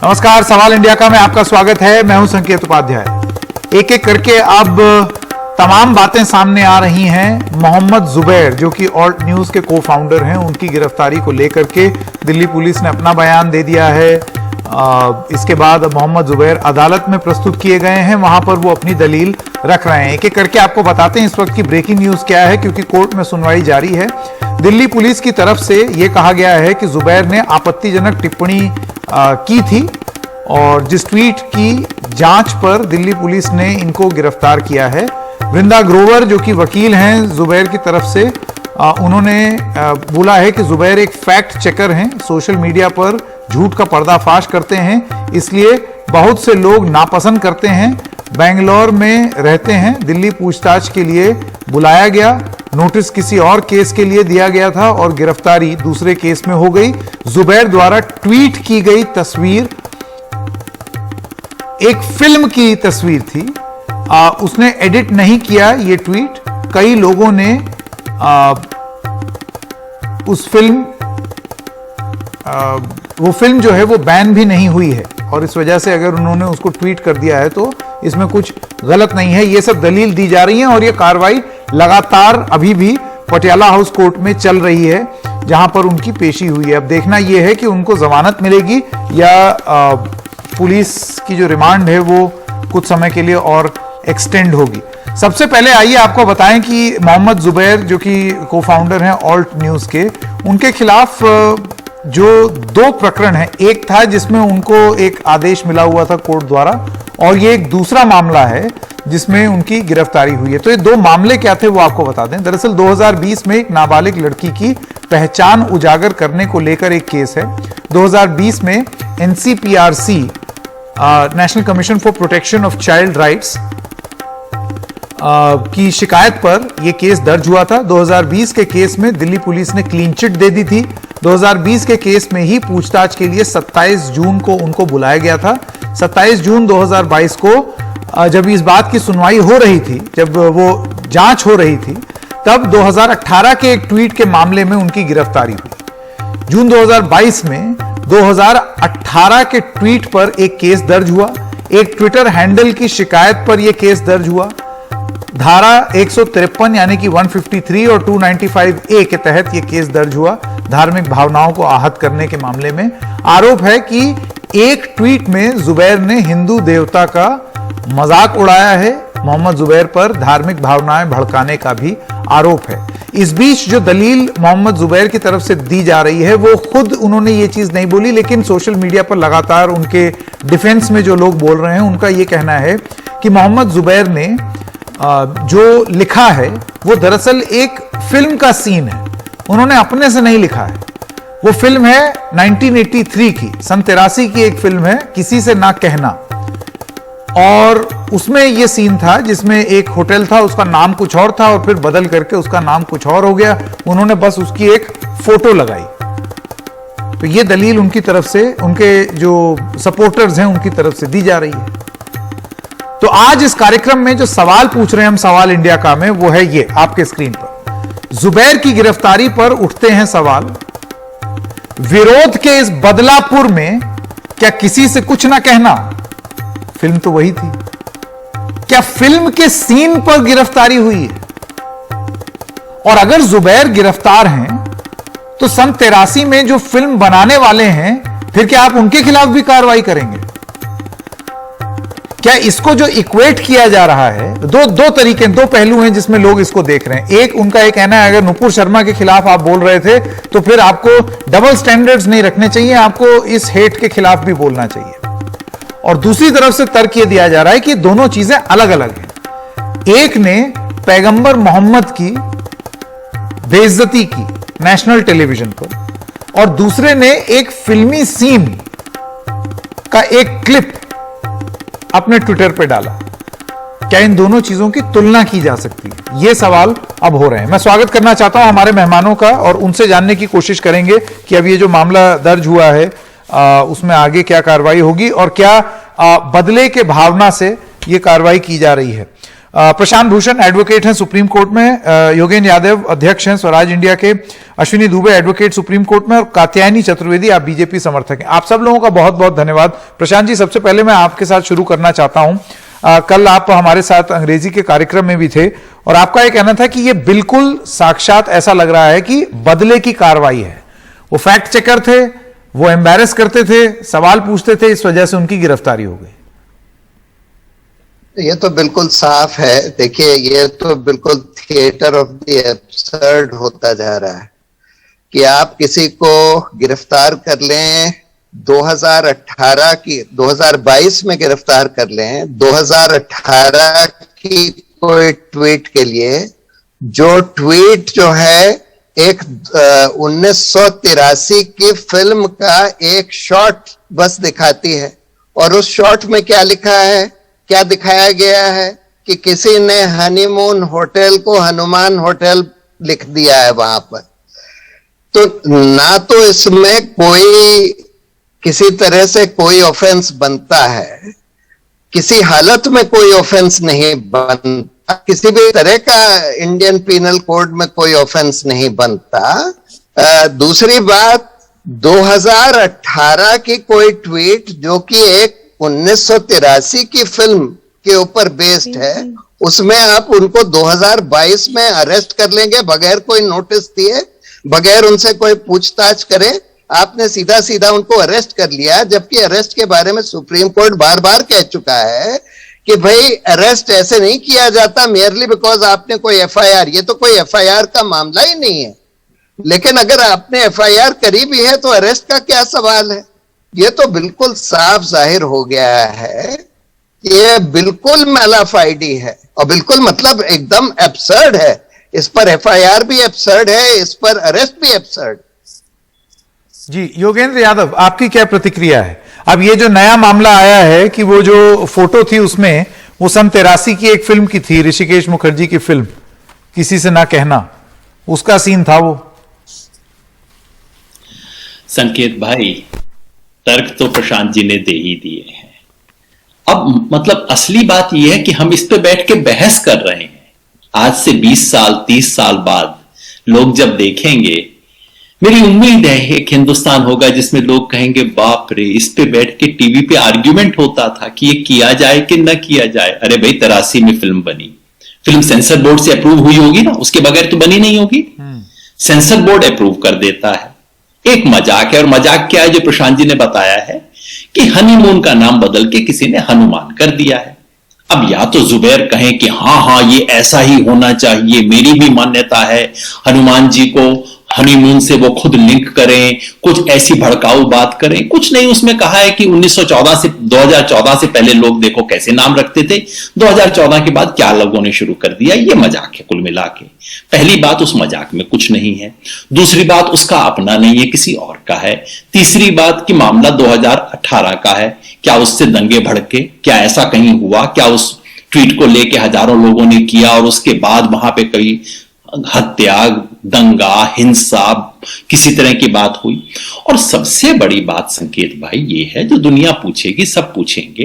नमस्कार, सवाल इंडिया का में आपका स्वागत है। मैं हूं संकेत उपाध्याय। एक एक करके अब तमाम बातें सामने आ रही हैं। मोहम्मद जुबैर जो कि ऑल्ट न्यूज के को फाउंडर हैं, उनकी गिरफ्तारी को लेकर के दिल्ली पुलिस ने अपना बयान दे दिया है। इसके बाद मोहम्मद जुबैर अदालत में प्रस्तुत किए गए हैं, वहां पर वो अपनी दलील रख रहे हैं। एक एक करके आपको बताते हैं इस वक्त की ब्रेकिंग न्यूज क्या है, क्योंकि कोर्ट में सुनवाई जारी है। दिल्ली पुलिस की तरफ से यह कहा गया है कि जुबैर ने आपत्तिजनक टिप्पणी की थी और जिस ट्वीट की जांच पर दिल्ली पुलिस ने इनको गिरफ्तार किया है। वृंदा ग्रोवर जो कि वकील हैं जुबैर की तरफ से, उन्होंने बोला है कि जुबैर एक फैक्ट चेकर हैं, सोशल मीडिया पर झूठ का पर्दाफाश करते हैं, इसलिए बहुत से लोग नापसंद करते हैं। बेंगलोर में रहते हैं, दिल्ली पूछताछ के लिए बुलाया गया, नोटिस किसी और केस के लिए दिया गया था और गिरफ्तारी दूसरे केस में हो गई। जुबैर द्वारा ट्वीट की गई तस्वीर एक फिल्म की तस्वीर थी, उसने एडिट नहीं किया ये ट्वीट। कई लोगों ने उस फिल्म वो फिल्म जो है वो बैन भी नहीं हुई है और इस वजह से अगर उन्होंने उसको ट्वीट कर दिया है तो इसमें कुछ गलत नहीं है। ये सब दलील दी जा रही है और ये कार्रवाई लगातार अभी भी पटियाला हाउस कोर्ट में चल रही है, जहां पर उनकी पेशी हुई है। अब देखना यह है कि उनको जमानत मिलेगी या पुलिस की जो रिमांड है वो कुछ समय के लिए और एक्सटेंड होगी। सबसे पहले आइए आपको बताएं कि मोहम्मद जुबैर जो कि को फाउंडर हैं ऑल्ट न्यूज के, उनके खिलाफ जो दो प्रकरण है, एक था जिसमें उनको एक आदेश मिला हुआ था कोर्ट द्वारा और ये एक दूसरा मामला है जिसमें उनकी गिरफ्तारी हुई है। तो ये दो मामले क्या थे वो आपको बता दें। दरअसल 2020 में एक नाबालिग लड़की की पहचान उजागर करने को लेकर एक केस है। 2020 में NCPRC national commission for protection of child rights की शिकायत पर यह केस दर्ज हुआ था। 2020 के केस में दिल्ली पुलिस ने क्लीन चिट दे दी थी। 2020 के केस में ही पूछताछ के लिए 27 जून को उनको बुलाया गया था। 27 जून 2022 को जब इस बात की सुनवाई हो रही थी, जब वो जांच हो रही थी, तब 2018 के एक ट्वीट के मामले में उनकी गिरफ्तारी हुई। जून 2022 में 2018 के ट्वीट पर एक केस दर्ज हुआ। एक ट्विटर हैंडल की शिकायत पर यह केस दर्ज हुआ। धारा 153 यानी कि 153 और 295A के तहत यह केस दर्ज हुआ। धार्मिक भावनाओं को आहत करने के मामले में आरोप है कि एक ट्वीट में जुबैर ने हिंदू देवता का मजाक उड़ाया है। मोहम्मद जुबैर पर धार्मिक भावनाएं भड़काने का भी आरोप है। इस बीच जो दलील मोहम्मद जुबैर की तरफ से दी जा रही है वो खुद उन्होंने ये चीज नहीं बोली, लेकिन सोशल मीडिया पर लगातार उनके डिफेंस में जो लोग बोल रहे हैं उनका ये कहना है कि मोहम्मद जुबैर ने जो लिखा है वो दरअसल एक फिल्म का सीन है, उन्होंने अपने से नहीं लिखा है। वो फिल्म है 1983 की, सन 83 की एक फिल्म है, किसी से ना कहना, और उसमें ये सीन था जिसमें एक होटल था, उसका नाम कुछ और था और फिर बदल करके उसका नाम कुछ और हो गया। उन्होंने बस उसकी एक फोटो लगाई। तो ये दलील उनकी तरफ से, उनके जो सपोर्टर्स हैं उनकी तरफ से दी जा रही है। तो आज इस कार्यक्रम में जो सवाल पूछ रहे हैं हम सवाल इंडिया का में, वो है ये आपके स्क्रीन पर। जुबैर की गिरफ्तारी पर उठते हैं सवाल, विरोध के इस बदलापुर में क्या किसी से कुछ ना कहना? फिल्म तो वही थी। क्या फिल्म के सीन पर गिरफ्तारी हुई है? और अगर जुबैर गिरफ्तार हैं तो सन 83 में जो फिल्म बनाने वाले हैं, फिर क्या आप उनके खिलाफ भी कार्रवाई करेंगे? क्या इसको जो इक्वेट किया जा रहा है, दो तरीके, दो पहलू हैं जिसमें लोग इसको देख रहे हैं। एक, उनका ये कहना है अगर नुपुर शर्मा के खिलाफ आप बोल रहे थे तो फिर आपको डबल स्टैंडर्ड्स नहीं रखने चाहिए, आपको इस हेट के खिलाफ भी बोलना चाहिए। और दूसरी तरफ से तर्क यह दिया जा रहा है कि दोनों चीजें अलग अलग हैं। एक ने पैगंबर मोहम्मद की बेइज्जती की नेशनल टेलीविजन पर और दूसरे ने एक फिल्मी सीन का एक क्लिप अपने ट्विटर पे डाला। क्या इन दोनों चीजों की तुलना की जा सकती है? ये सवाल अब हो रहे हैं। मैं स्वागत करना चाहता हूं हमारे मेहमानों का और उनसे जानने की कोशिश करेंगे कि अब ये जो मामला दर्ज हुआ है उसमें आगे क्या कार्रवाई होगी और क्या बदले के भावना से ये कार्रवाई की जा रही है। प्रशांत भूषण एडवोकेट हैं सुप्रीम कोर्ट में, योगेंद्र यादव अध्यक्ष हैं स्वराज इंडिया के, Ashwini Dubey advocate supreme court में, और कात्यायनी चतुर्वेदी आप बीजेपी समर्थक हैं। आप सब लोगों का बहुत बहुत धन्यवाद। प्रशांत जी, सबसे पहले मैं आपके साथ शुरू करना चाहता हूं। कल आप हमारे साथ अंग्रेजी के कार्यक्रम में भी थे और आपका यह कहना था कि यह बिल्कुल साक्षात ऐसा लग रहा है कि बदले की कार्रवाई है। वो फैक्ट चेकर थे, वो एम्बैरेस करते थे, सवाल पूछते थे, इस वजह से उनकी गिरफ्तारी हो गई। ये तो बिल्कुल साफ है। देखिए, ये तो बिल्कुल थिएटर ऑफ द एब्सर्ड होता जा रहा है कि आप किसी को गिरफ्तार कर लें 2022 में गिरफ्तार कर लें 2018 की कोई ट्वीट के लिए, जो ट्वीट जो है एक 1983 की फिल्म का एक शॉट बस दिखाती है, और उस शॉट में क्या लिखा है, क्या दिखाया गया है कि किसी ने हनीमून होटल को हनुमान होटल लिख दिया है वहां पर। तो ना तो इसमें कोई किसी तरह से कोई ऑफेंस बनता है, किसी हालत में कोई ऑफेंस नहीं बनता, किसी भी तरह का इंडियन पीनल कोड में कोई ऑफेंस नहीं बनता। दूसरी बात, 2018 की कोई ट्वीट जो कि एक 1983 की फिल्म के ऊपर बेस्ड है, उसमें आप उनको 2022 में अरेस्ट कर लेंगे बगैर कोई नोटिस दिए, बगैर उनसे कोई पूछताछ करे। आपने सीधा सीधा उनको अरेस्ट कर लिया, जबकि अरेस्ट के बारे में सुप्रीम कोर्ट बार बार कह चुका है कि भाई अरेस्ट ऐसे नहीं किया जाता मेयरली बिकॉज आपने कोई एफआईआर, ये तो कोई एफआईआर का मामला ही नहीं है। लेकिन अगर आपने एफआईआर करी भी है तो अरेस्ट का क्या सवाल है? ये तो बिल्कुल साफ जाहिर हो गया है, ये बिल्कुल मैलाफाइडी है, और बिल्कुल मतलब एकदम एब्सर्ड है। इस पर एफआईआर भी एब्सर्ड है, इस पर अरेस्ट भी एब्सर्ड। जी योगेंद्र यादव, आपकी क्या प्रतिक्रिया है? अब ये जो नया मामला आया है कि वो जो फोटो थी उसमें वो सन 83 की एक फिल्म की थी, ऋषिकेश मुखर्जी की फिल्म किसी से ना कहना, उसका सीन था वो। संकेत भाई, तर्क तो प्रशांत जी ने दे ही दिए हैं। अब मतलब असली बात यह है कि हम इस पे बैठ के बहस कर रहे हैं। आज से 20 साल 30 साल बाद लोग जब देखेंगे, मेरी उम्मीद है एक हिंदुस्तान होगा जिसमें लोग कहेंगे बाप रे, इस पे बैठ के टीवी पे आर्ग्यूमेंट होता था कि ये किया जाए कि न किया जाए। अरे भाई, 83 में फिल्म बनी, फिल्म सेंसर बोर्ड से अप्रूव हुई होगी ना, उसके बगैर तो बनी नहीं होगी। सेंसर बोर्ड अप्रूव कर देता है। एक मजाक है, और मजाक क्या है जो प्रशांत जी ने बताया है कि हनीमून का नाम बदल के किसी ने हनुमान कर दिया है। अब या तो जुबैर कहें कि हाँ ये ऐसा ही होना चाहिए, मेरी भी मान्यता है, हनुमान जी को हनीमून से वो खुद लिंक करें, कुछ ऐसी भड़काऊ बात करें। कुछ नहीं, उसमें कहा है कि 2014 से पहले लोग देखो कैसे नाम रखते थे, 2014 के बाद क्या लोगों ने शुरू कर दिया। ये मजाक है कुल मिला के। पहली बात, उस मजाक में कुछ नहीं है। दूसरी बात, उसका अपना नहीं है, किसी और का है। तीसरी बात कि मामला 2018 का है, क्या उससे दंगे भड़के, क्या ऐसा कहीं हुआ, क्या उस ट्वीट को लेके हजारों लोगों ने किया और उसके बाद वहां पे कई हत्या, दंगा, हिंसा, किसी तरह की बात हुई। और सबसे बड़ी बात संकेत भाई ये है, जो दुनिया पूछेगी, सब पूछेंगे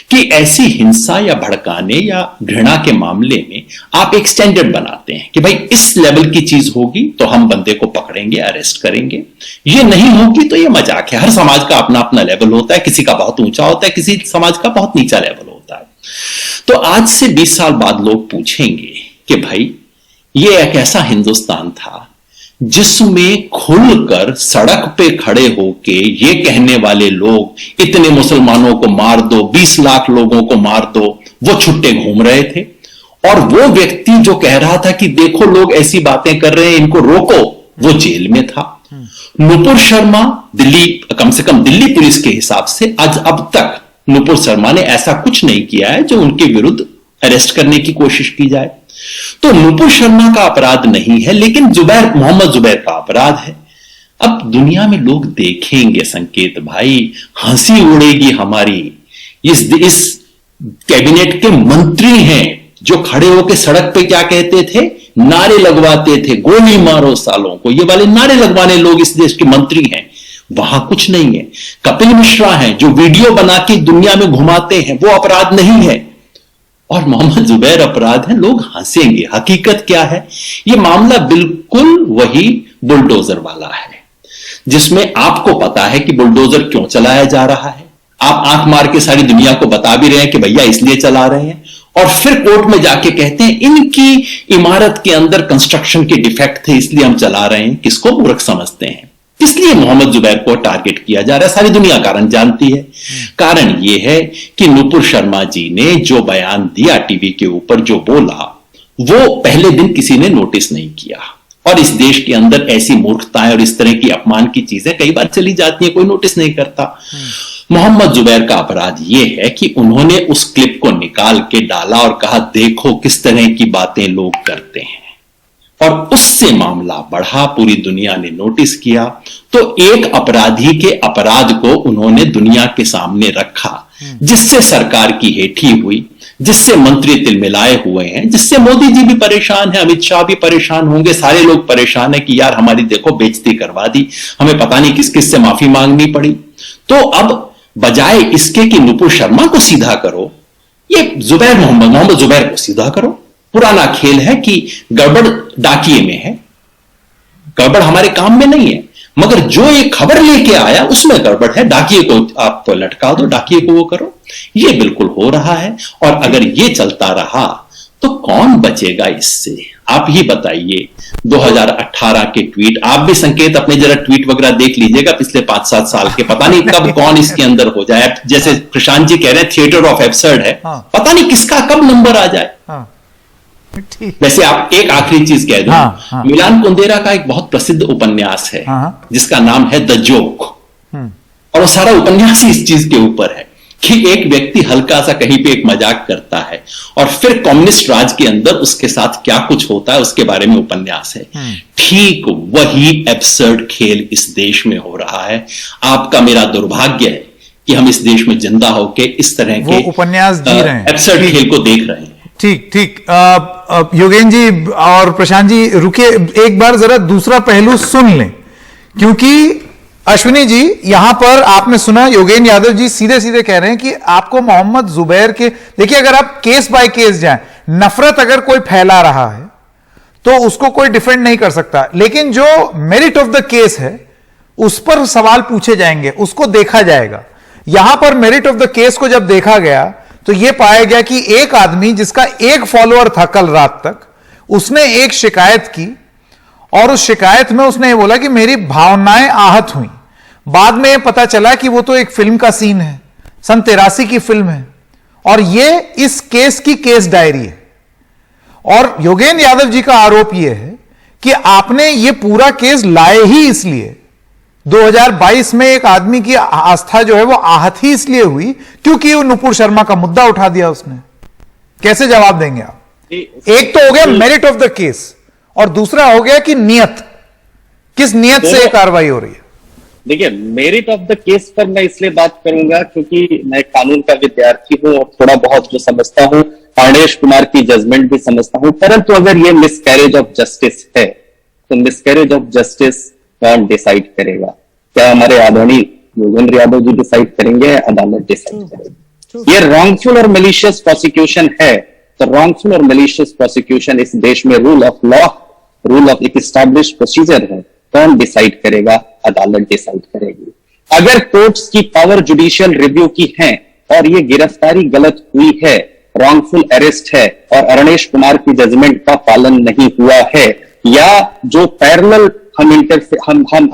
कि ऐसी हिंसा या भड़काने या घृणा के मामले में आप एक स्टैंडर्ड बनाते हैं कि भाई इस लेवल की चीज होगी तो हम बंदे को पकड़ेंगे, अरेस्ट करेंगे, ये नहीं होगी तो ये मजाक है। हर समाज का अपना अपना लेवल होता है, किसी का बहुत ऊंचा होता है, किसी समाज का बहुत नीचा लेवल होता है। तो आज से 20 साल बाद लोग पूछेंगे कि भाई ये एक ऐसा हिंदुस्तान था जिसमें खुलकर सड़क पे खड़े होके ये कहने वाले लोग इतने मुसलमानों को मार दो, 20 लाख लोगों को मार दो, वो छुट्टे घूम रहे थे। और वो व्यक्ति जो कह रहा था कि देखो लोग ऐसी बातें कर रहे हैं, इनको रोको, वो जेल में था। नुपुर शर्मा दिल्ली, कम से कम दिल्ली पुलिस के हिसाब से आज अब तक नुपुर शर्मा ने ऐसा कुछ नहीं किया है जो उनके विरुद्ध अरेस्ट करने की कोशिश की जाए। तो नुपुर शर्मा का अपराध नहीं है, लेकिन मोहम्मद जुबैर का अपराध है। अब दुनिया में लोग देखेंगे संकेत भाई, हंसी उड़ेगी हमारी। इस कैबिनेट के मंत्री हैं जो खड़े होकर सड़क पे क्या कहते थे, नारे लगवाते थे, गोली मारो सालों को, ये वाले नारे लगवाने लोग इस देश के मंत्री हैं। वहां कुछ नहीं है। कपिल मिश्रा हैं जो वीडियो बना के दुनिया में घुमाते हैं, वो अपराध नहीं है। और मोहम्मद जुबैर अपराध है, लोग हंसेंगे। हकीकत क्या है? यह मामला बिल्कुल वही बुलडोजर वाला है, जिसमें आपको पता है कि बुलडोजर क्यों चलाया जा रहा है, आप आंख मार के सारी दुनिया को बता भी रहे हैं कि भैया इसलिए चला रहे हैं, और फिर कोर्ट में जाके कहते हैं इनकी इमारत के अंदर कंस्ट्रक्शन के डिफेक्ट थे इसलिए हम चला रहे हैं। किसको मूर्ख समझते हैं? इसलिए मोहम्मद जुबैर को टारगेट किया जा रहा है। सारी दुनिया कारण जानती है। कारण यह है कि नुपुर शर्मा जी ने जो बयान दिया टीवी के ऊपर, जो बोला, वो पहले दिन किसी ने नोटिस नहीं किया। और इस देश के अंदर ऐसी मूर्खताएं और इस तरह की अपमान की चीजें कई बार चली जाती हैं, कोई नोटिस नहीं करता। मोहम्मद जुबैर का अपराध यह है कि उन्होंने उस क्लिप को निकाल के डाला और कहा देखो किस तरह की बातें लोग करते हैं, और उससे मामला बढ़ा, पूरी दुनिया ने नोटिस किया। तो एक अपराधी के अपराध को उन्होंने दुनिया के सामने रखा, जिससे सरकार की हेठी हुई, जिससे मंत्री तिलमिलाए हुए हैं, जिससे मोदी जी भी परेशान है, अमित शाह भी परेशान होंगे, सारे लोग परेशान है कि यार हमारी देखो बेइज्जती करवा दी, हमें पता नहीं किस किस से माफी मांगनी पड़ी। तो अब बजाय इसके कि नुपुर शर्मा को सीधा करो, ये मोहम्मद जुबैर को सीधा करो। पुराना खेल है कि गड़बड़ डाकिए में है, गड़बड़ हमारे काम में नहीं है, मगर जो ये खबर लेके आया उसमें गड़बड़ है, डाकिए को आप लटका दो, डाकिए को वो करो। ये बिल्कुल हो रहा है, और अगर ये चलता रहा तो कौन बचेगा इससे? आप ही बताइए। 2018 के ट्वीट, आप भी संकेत अपने जरा ट्वीट वगैरह देख लीजिएगा पिछले 5-7 साल के, पता नहीं कब कौन इसके अंदर हो जाए। जैसे प्रशांत जी कह रहे हैं थिएटर ऑफ एब्सर्ड है, पता नहीं किसका कब नंबर आ जाए। वैसे आप एक आखिरी चीज कह दो, मिलान कुंदेरा का एक बहुत प्रसिद्ध उपन्यास है जिसका नाम है द जोक, और वो सारा उपन्यास ही इस चीज के ऊपर है कि एक व्यक्ति हल्का सा कहीं पे एक मजाक करता है और फिर कम्युनिस्ट राज के अंदर उसके साथ क्या कुछ होता है उसके बारे में उपन्यास है। ठीक वही एब्सर्ड खेल इस देश में हो रहा है। आपका मेरा दुर्भाग्य है कि हम इस देश में जिंदा होके इस तरह के उपन्यास जी रहे हैं, एब्सर्ड खेल को देख रहे हैं। ठीक। योगेन जी और प्रशांत जी रुकिए, एक बार जरा दूसरा पहलू सुन लें, क्योंकि अश्विनी जी यहां पर आपने सुना योगेन यादव जी सीधे सीधे कह रहे हैं कि आपको मोहम्मद जुबैर के, देखिए अगर आप केस बाय केस जाएं, नफरत अगर कोई फैला रहा है तो उसको कोई डिफेंड नहीं कर सकता, लेकिन जो मेरिट ऑफ द केस है उस पर सवाल पूछे जाएंगे, उसको देखा जाएगा। यहां पर मेरिट ऑफ द केस को जब देखा गया तो यह पाया गया कि एक आदमी जिसका एक फॉलोअर था कल रात तक, उसने एक शिकायत की और उस शिकायत में उसने ये बोला कि मेरी भावनाएं आहत हुई। बाद में पता चला कि वो तो एक फिल्म का सीन है, सन 83 की फिल्म है, और ये इस केस की केस डायरी है। और योगेन यादव जी का आरोप यह है कि आपने ये पूरा केस लाए ही इसलिए, 2022 में एक आदमी की आस्था जो है वो आहत ही इसलिए हुई क्योंकि वो नुपुर शर्मा का मुद्दा उठा दिया उसने। कैसे जवाब देंगे आप? एक तो हो गया मेरिट ऑफ द केस और दूसरा हो गया कि नियत, किस नियत से कार्रवाई हो रही है। देखिए, मेरिट ऑफ द केस पर मैं इसलिए बात करूंगा क्योंकि मैं कानून का विद्यार्थी हूं और थोड़ा बहुत जो समझता हूं, अर्णेश कुमार की जजमेंट भी समझता हूं। परंतु अगर ये मिसकैरेज ऑफ जस्टिस है तो मिसकैरेज ऑफ जस्टिस कौन डिसाइड करेगा? क्या हमारे आदरणीय योगेंद्र यादव जी डिसाइड करेंगे या अदालत डिसाइड करेगी? ये रॉन्गफुल और मेलिशियस प्रोसिक्यूशन है, तो रॉन्गफुल और मेलिशियस प्रोसिक्यूशन इस देश में rule of law, rule of एक एस्टैब्लिश्ड प्रोसीजर है, कौन डिसाइड करेगा? अदालत डिसाइड करेगी। अगर कोर्ट्स की पावर जुडिशियल रिव्यू की है और ये गिरफ्तारी गलत हुई है, रॉन्गफुल अरेस्ट है और अर्णेश कुमार की जजमेंट का पालन नहीं हुआ है, या जो पैरेलल हम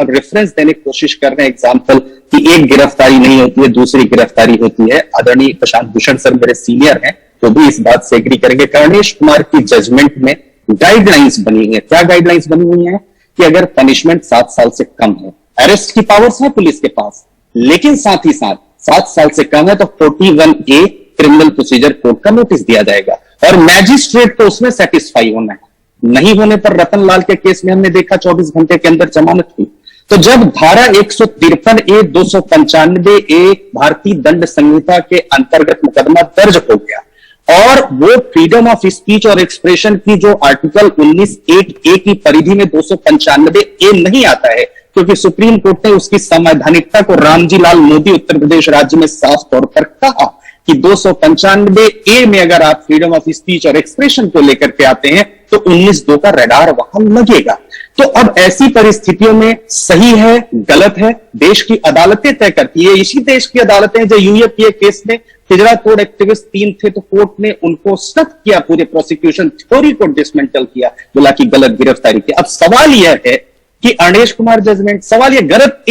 रेफरेंस देने की कोशिश कर रहे हैं, एग्जांपल कि एक गिरफ्तारी नहीं होती है दूसरी गिरफ्तारी होती है। आदरणीय प्रशांत भूषण सर मेरे सीनियर हैं तो भी इस बात से एग्री करेंगे। कर्णेश कुमार की जजमेंट में गाइडलाइंस बनी है। क्या गाइडलाइंस बनी हुई है? कि अगर पनिशमेंट 7 साल से कम है, अरेस्ट की पावर्स है पुलिस के पास, लेकिन साथ ही साथ 7 साल से कम है तो 41A क्रिमिनल प्रोसीजर कोड का नोटिस दिया जाएगा और मैजिस्ट्रेट को उसमें सेटिस्फाई होना है। नहीं होने पर रतनलाल के केस में हमने देखा 24 घंटे के अंदर जमानत हुई। तो जब धारा 153A 295A भारतीय दंड संहिता के अंतर्गत मुकदमा दर्ज हो गया और वो फ्रीडम ऑफ स्पीच और एक्सप्रेशन की जो आर्टिकल 19(8)A की परिधि में 295A नहीं आता है, क्योंकि सुप्रीम कोर्ट ने उसकी संवैधानिकता को रामजी लाल मोदी उत्तर प्रदेश राज्य में साफ तौर पर कहा कि 295A में अगर आप फ्रीडम ऑफ स्पीच और एक्सप्रेशन को लेकर के आते हैं तो 19(2) का रडार वहां लगेगा। तो अब ऐसी परिस्थितियों में सही है, गलत है, देश की अदालतें तय करती है। इसी देश की अदालतें जो यूएपीए केस में हिजरा तोड़ एक्टिविस्ट 3 थे तो कोर्ट ने उनको सख्त किया, पूरे प्रोसिक्यूशन थ्योरी को डिसमेंटल किया, बोला कि गलत गिरफ्तारी की। अब सवाल यह है कि अवनीश कुमार जजमेंट, सवाल यह गलत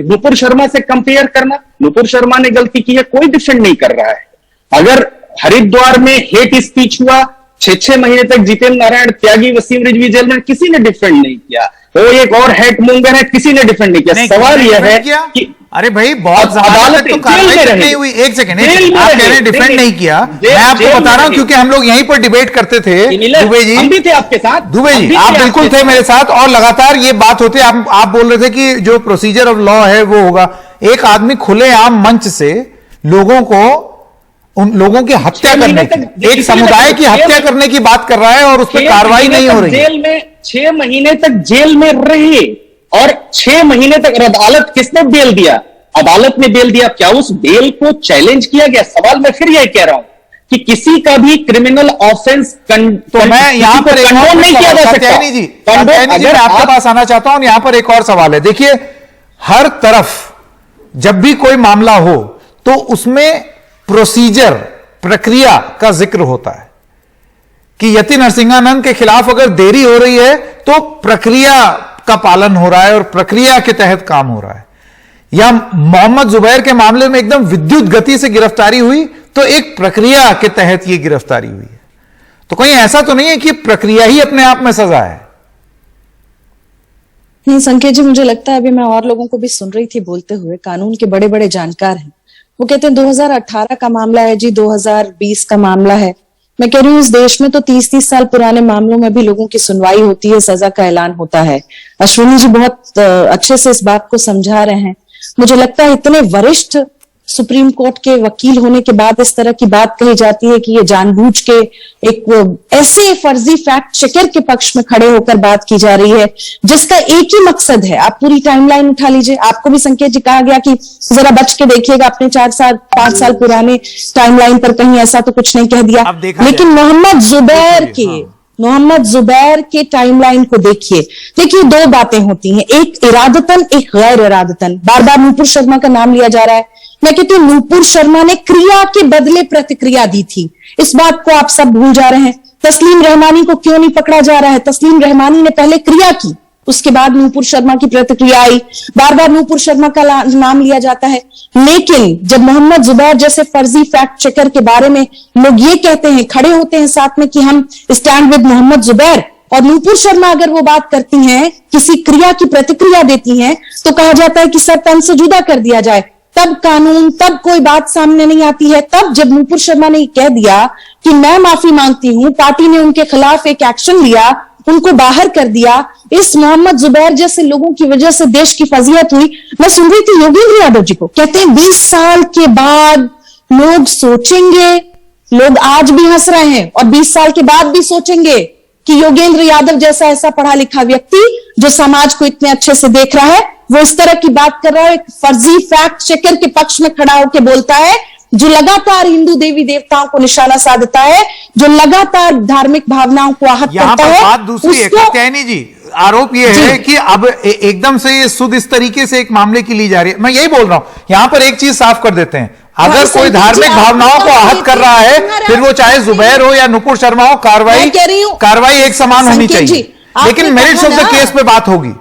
नुपुर शर्मा से कंपेयर करना, नुपुर शर्मा ने गलती की है, कोई डिफेंड नहीं कर रहा है। अगर हरिद्वार में हेट स्पीच हुआ, 6 महीने तक जितेंद्र नारायण त्यागी, वसीम रिजवी जेल में, किसी ने डिफेंड नहीं किया। वो एक और हेट मोंगर है, किसी ने डिफेंड नहीं किया। सवाल यह है कि अरे भाई बहुत अदालत तो कार्रवाई नहीं हुई। एक सेकंड, आप कह रहे हैं डिफेंड नहीं किया, मैं आपको बता रहा हूं क्योंकि हम लोग यहीं पर डिबेट करते थे। दुबे जी, हम भी थे आपके साथ, दुबे जी आप बिल्कुल थे मेरे साथ, और लगातार ये बात होती है। आप बोल रहे थे कि जो प्रोसीजर ऑफ लॉ है वो होगा। एक आदमी खुलेआम मंच से लोगों को, उन लोगों की हत्या करने की, एक समुदाय की हत्या करने की बात कर रहा है और उस पर कार्रवाई नहीं हो रही। जेल में 6 महीने तक जेल में रहे और 6 महीने तक अदालत किसने बेल दिया? अदालत ने बेल दिया। क्या उस बेल को चैलेंज किया गया? सवाल मैं फिर यही कह रहा हूं कि किसी का भी क्रिमिनल ऑफेंस तो मैं यहां पर नहीं किया जा सकता। अगर आपके पास आना चाहता हूं, यहां पर एक और सवाल है। देखिए, हर तरफ जब भी कोई मामला हो तो उसमें प्रोसीजर, प्रक्रिया का जिक्र होता है कि यति नरसिंहानंद के खिलाफ अगर देरी हो रही है तो प्रक्रिया का पालन हो रहा है और प्रक्रिया के तहत काम हो रहा है। या मोहम्मद जुबैर के मामले में एकदम विद्युत गति से गिरफ्तारी हुई तो एक प्रक्रिया के तहत यह गिरफ्तारी हुई है। तो कहीं ऐसा तो नहीं है कि प्रक्रिया ही अपने आप में सजा है? नहीं संकेत जी, मुझे लगता है, अभी मैं और लोगों को भी सुन रही थी बोलते हुए, कानून के बड़े बड़े जानकार हैं, वो कहते हैं 2018 का मामला है जी, 2020 का मामला है। मैं कह रही हूँ इस देश में तो 30-30 साल पुराने मामलों में भी लोगों की सुनवाई होती है, सजा का ऐलान होता है। अश्विनी जी बहुत अच्छे से इस बात को समझा रहे हैं। मुझे लगता है इतने वरिष्ठ सुप्रीम कोर्ट के वकील होने के बाद इस तरह की बात कही जाती है कि ये जानबूझ के एक ऐसे फर्जी फैक्ट चेकर के पक्ष में खड़े होकर बात की जा रही है जिसका एक ही मकसद है। आप पूरी टाइमलाइन उठा लीजिए, आपको भी संकेत जी कहा गया कि जरा बच के देखिएगा, अपने 4-5 साल पुराने टाइमलाइन पर कहीं ऐसा तो कुछ नहीं कह दिया। लेकिन मोहम्मद जुबैर के टाइमलाइन को देखिए। देखिए, 2 बातें होती हैं, एक इरादतन, एक गैर इरादतन। बार बार नूपुर शर्मा का नाम लिया जा रहा है। मैं कहती हूँ नूपुर शर्मा ने क्रिया के बदले प्रतिक्रिया दी थी, इस बात को आप सब भूल जा रहे हैं। तस्लीम रहमानी को क्यों नहीं पकड़ा जा रहा है? तस्लीम रहमानी ने पहले क्रिया की, उसके बाद नूपुर शर्मा की प्रतिक्रिया आई। बार बार नूपुर शर्मा का नाम लिया जाता है, लेकिन जब मोहम्मद जुबैर जैसे फर्जी फैक्ट चेकर के बारे में लोग ये कहते हैं, खड़े होते हैं साथ में कि हम स्टैंड विद मोहम्मद जुबैर, और नूपुर शर्मा अगर वो बात करती हैं, किसी क्रिया की प्रतिक्रिया देती हैं, तो कहा जाता है कि सर तन से जुदा कर दिया जाए। तब कानून, तब कोई बात सामने नहीं आती है। तब जब नूपुर शर्मा ने कह दिया कि मैं माफी मांगती हूं, पार्टी ने उनके खिलाफ एक एक्शन लिया, उनको बाहर कर दिया, इस मोहम्मद जुबैर जैसे लोगों की वजह से देश की फजीहत हुई। मैं सुन रही थी योगेंद्र यादव जी को, कहते हैं 20 साल के बाद लोग सोचेंगे, लोग आज भी हंस रहे हैं और 20 साल के बाद भी सोचेंगे कि योगेंद्र यादव जैसा ऐसा पढ़ा लिखा व्यक्ति जो समाज को इतने अच्छे से देख रहा है, वो इस तरह की बात कर रहा है, एक फर्जी फैक्ट चेकर के पक्ष में खड़ा होकर बोलता है, जो लगातार हिंदू देवी देवताओं को निशाना साधता है, जो लगातार धार्मिक भावनाओं को आहत करता है। बात दूसरी है कात्यायनी जी, आरोप यह है कि अब एकदम से ये सुध इस तरीके से एक मामले की ली जा रही है। मैं यही बोल रहा हूं, यहां पर एक चीज साफ कर देते हैं, अगर कोई धार्मिक भावनाओं को आहत कर रहा है, फिर वो चाहे जुबैर हो या नुपुर शर्मा हो, कार्रवाई एक समान होनी चाहिए, लेकिन मेरिट्स ऑफ द केस पे बात होगी।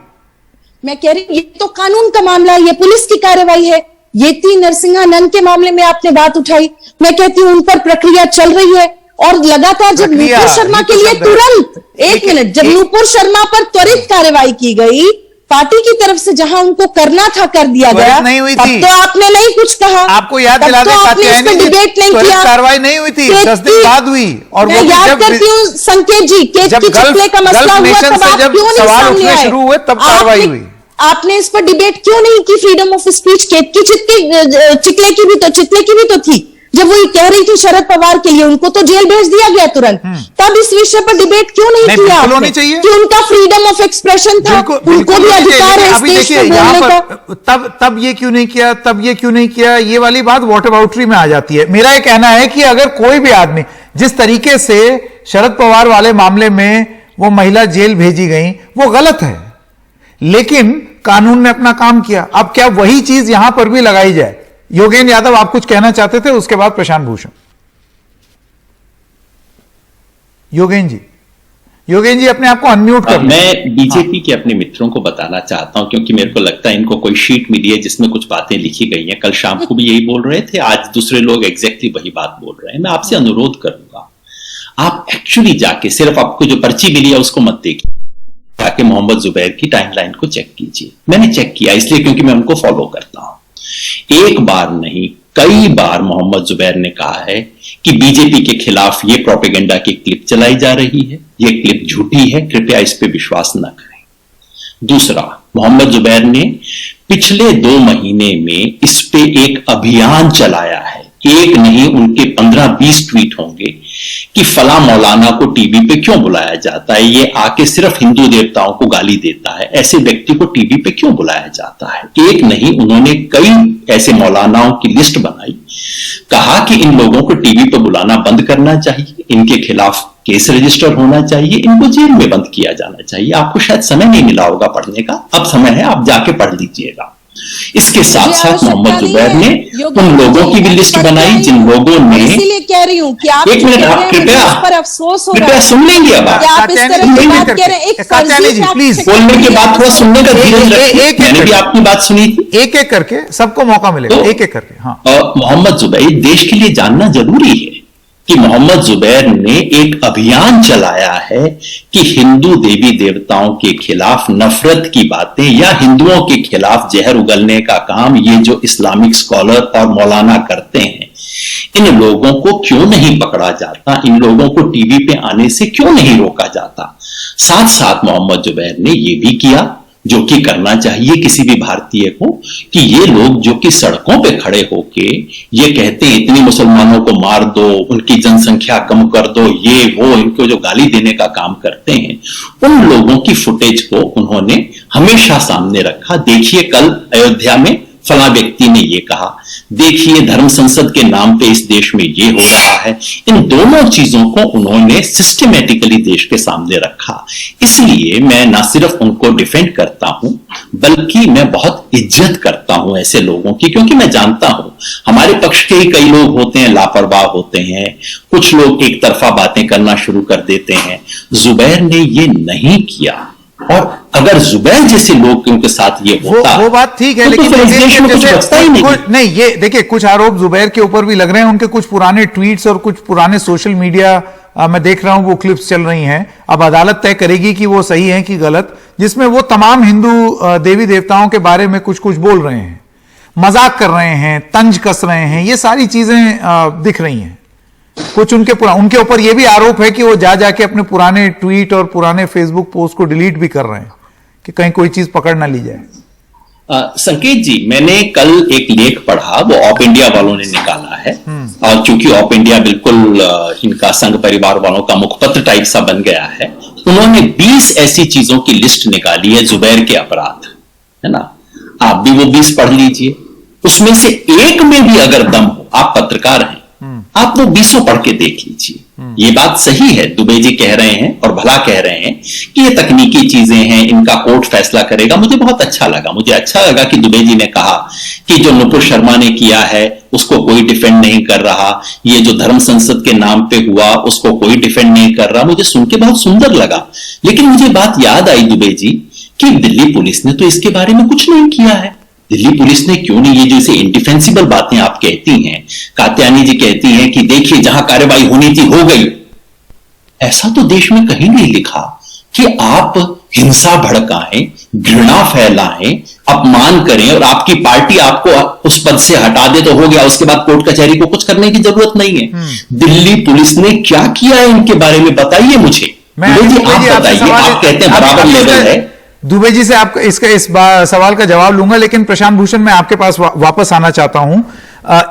मैं कह रही हूं ये तो कानून का मामला है, ये पुलिस की कार्रवाई है। यति नरसिंहानंद के मामले में आपने बात उठाई, मैं कहती हूं उन पर प्रक्रिया चल रही है और लगातार जब नूपुर शर्मा के लिए तुरंत, एक मिनट, जब नूपुर शर्मा पर त्वरित कार्रवाई की गई, पार्टी की तरफ से जहां उनको करना था कर दिया गया, नहीं हुई तब थी। तो आपने नहीं कुछ कहा, आपको याद दिला दें, डिबेट नहीं किया, कार्रवाई नहीं हुई थी, 10 दिन बाद हुई। और मैं याद करती हूँ संकेत जी, केस की चिपले का मसला हुआ तब आप क्यों नहीं सामने आए? शुरू हुए तब कार्रवाई हुई। आपने इस पर डिबेट क्यों नहीं की? फ्रीडम ऑफ स्पीच केत की चितले की भी तो थी, जब वो ये कह रही थी शरद पवार के लिए, उनको तो जेल भेज दिया गया तुरंत। तब इस विषय पर डिबेट क्यों नहीं किया बिल्कुल होनी आपने? चाहिए कि उनका फ्रीडम ऑफ एक्सप्रेशन था, उनको भी अधिकार है इस अभी देश देखिए में यहाँ बोलने का। पर तब ये क्यों नहीं किया, तब ये क्यों नहीं किया, ये वाली बात वॉट अबाउटरी में आ जाती है। मेरा ये कहना है कि अगर कोई भी आदमी, जिस तरीके से शरद पवार वाले मामले में वो महिला जेल भेजी गई, वो गलत है, लेकिन कानून ने अपना काम किया। अब क्या वही चीज यहां पर भी लगाई जाए? योगेंद्र यादव, आप कुछ कहना चाहते थे, उसके बाद प्रशांत भूषण। योगेंद्र जी अपने आप को अनम्यूट कर। मैं बीजेपी के अपने मित्रों को बताना चाहता हूं, क्योंकि मेरे को लगता है इनको कोई शीट मिली है जिसमें कुछ बातें लिखी गई हैं। कल शाम को भी यही बोल रहे थे, आज दूसरे लोग एग्जैक्टली वही बात बोल रहे हैं। मैं आपसे अनुरोध करूंगा, आप एक्चुअली जाके, सिर्फ आपको जो पर्ची मिली है उसको मत देखिए, जाके मोहम्मद जुबैर की टाइमलाइन को चेक कीजिए। मैंने चेक किया इसलिए क्योंकि मैं उनको फॉलो करता हूं। एक बार नहीं, कई बार मोहम्मद जुबैर ने कहा है कि बीजेपी के खिलाफ ये प्रोपेगेंडा की क्लिप चलाई जा रही है, ये क्लिप झूठी है, कृपया इस पे विश्वास न करें। दूसरा, मोहम्मद जुबैर ने पिछले 2 महीने में इस पे एक अभियान चलाया है। एक नहीं, उनके 15-20 ट्वीट होंगे कि फला मौलाना को टीवी पे क्यों बुलाया जाता है, ये आके सिर्फ हिंदू देवताओं को गाली देता है, ऐसे व्यक्ति को टीवी पे क्यों बुलाया जाता है। एक नहीं, उन्होंने कई ऐसे मौलानाओं की लिस्ट बनाई, कहा कि इन लोगों को टीवी पे बुलाना बंद करना चाहिए, इनके खिलाफ केस रजिस्टर होना चाहिए, इनको जेल में बंद किया जाना चाहिए। आपको शायद समय नहीं मिला होगा पढ़ने का, अब समय है, आप जाके पढ़ लीजिएगा। इसके साथ साथ मोहम्मद जुबैर ने उन लोगों की भी लिस्ट बनाई जिन लोगों ने, इसीलिए कह रही हूँ कि आप एक मिनट, आप कृपया सुन लेंगे। अब आप इस तरह की बात कह रहे हैं, एक प्लीज बोलने के बाद थोड़ा सुनने का धीरज रखिए। मैंने भी आपकी बात सुनी थी। एक एक करके सबको मौका मिलेगा, एक एक करके। हाँ, मोहम्मद जुबैर, देश के लिए जानना जरूरी है कि मोहम्मद जुबैर ने एक अभियान चलाया है कि हिंदू देवी देवताओं के खिलाफ नफरत की बातें या हिंदुओं के खिलाफ जहर उगलने का काम ये जो इस्लामिक स्कॉलर और मौलाना करते हैं, इन लोगों को क्यों नहीं पकड़ा जाता, इन लोगों को टीवी पे आने से क्यों नहीं रोका जाता। साथ साथ मोहम्मद जुबैर ने यह भी किया जो कि करना चाहिए किसी भी भारतीय को, कि ये लोग जो कि सड़कों पे खड़े होके ये कहते हैं इतने मुसलमानों को मार दो, उनकी जनसंख्या कम कर दो, ये वो, इनको जो गाली देने का काम करते हैं, उन लोगों की फुटेज को उन्होंने हमेशा सामने रखा। देखिए कल अयोध्या में फला व्यक्ति ने ये कहा, देखिए धर्म संसद के नाम पे इस देश में ये हो रहा है। इन दोनों चीजों को उन्होंने सिस्टमैटिकली देश के सामने रखा। इसलिए मैं ना सिर्फ उनको डिफेंड करता हूं, बल्कि मैं बहुत इज्जत करता हूं ऐसे लोगों की, क्योंकि मैं जानता हूं हमारे पक्ष के ही कई लोग होते हैं, लापरवाह होते हैं, कुछ लोग एक तरफा बातें करना शुरू कर देते हैं। जुबैर ने ये नहीं किया, और अगर जुबैर जैसे लोग उनके साथ ये होता, वो बात ठीक है, तो लेकिन इस देश में कुछ बचता ही नहीं। ये देखिए, कुछ आरोप जुबैर के ऊपर भी लग रहे हैं, उनके कुछ पुराने ट्वीट्स और कुछ पुराने सोशल मीडिया मैं देख रहा हूं, वो क्लिप्स चल रही हैं। अब अदालत तय करेगी कि वो सही है कि गलत, जिसमें वो तमाम हिंदू देवी देवताओं के बारे में कुछ कुछ बोल रहे हैं, मजाक कर रहे हैं, तंज कस रहे हैं, ये सारी चीजें दिख रही हैं। कुछ उनके ऊपर यह भी आरोप है कि वो जा जाके अपने पुराने ट्वीट और पुराने फेसबुक पोस्ट को डिलीट भी कर रहे हैं कि कहीं कोई चीज पकड़ ना ली जाए। संकेत जी, मैंने कल एक लेख पढ़ा, वो ऑप इंडिया वालों ने निकाला है, और चूंकि ऑप इंडिया बिल्कुल इनका संघ परिवार वालों का मुखपत्र टाइप सा बन गया है, उन्होंने 20 ऐसी चीजों की लिस्ट निकाली है जुबैर के अपराध, है ना। आप भी वो 20 पढ़ लीजिए, उसमें से एक में भी अगर दम हो, आप पत्रकार हैं, आप वो 20 पढ़ के देख लीजिए। ये बात सही है, दुबे जी कह रहे हैं और भला कह रहे हैं कि ये तकनीकी चीजें हैं, इनका कोर्ट फैसला करेगा। मुझे बहुत अच्छा लगा, मुझे अच्छा लगा कि दुबे जी ने कहा कि जो नुपुर शर्मा ने किया है उसको कोई डिफेंड नहीं कर रहा, ये जो धर्म संसद के नाम पे हुआ उसको कोई डिफेंड नहीं कर रहा। मुझे सुन के बहुत सुंदर लगा, लेकिन मुझे बात याद आई दुबे जी कि दिल्ली पुलिस ने तो इसके बारे में कुछ नहीं किया है। दिल्ली पुलिस ने क्यों नहीं, ये जैसे इंडिफेंसिबल बातें आप कहती हैं, कात्यानी जी कहती हैं कि देखिए जहां कार्रवाई होनी थी हो गई, ऐसा तो देश में कहीं नहीं लिखा कि आप हिंसा भड़काएं, घृणा फैलाएं, अपमान करें और आपकी पार्टी आपको उस पद से हटा दे तो हो गया, उसके बाद कोर्ट कचहरी को कुछ करने की जरूरत नहीं है। दिल्ली पुलिस ने क्या किया है इनके बारे में बताइए मुझे। आप बताइए, आप कहते हैं बराबर लेवल है। दुबे जी से आपका इस सवाल का जवाब लूंगा, लेकिन प्रशांत भूषण मैं आपके पास वापस आना चाहता हूं।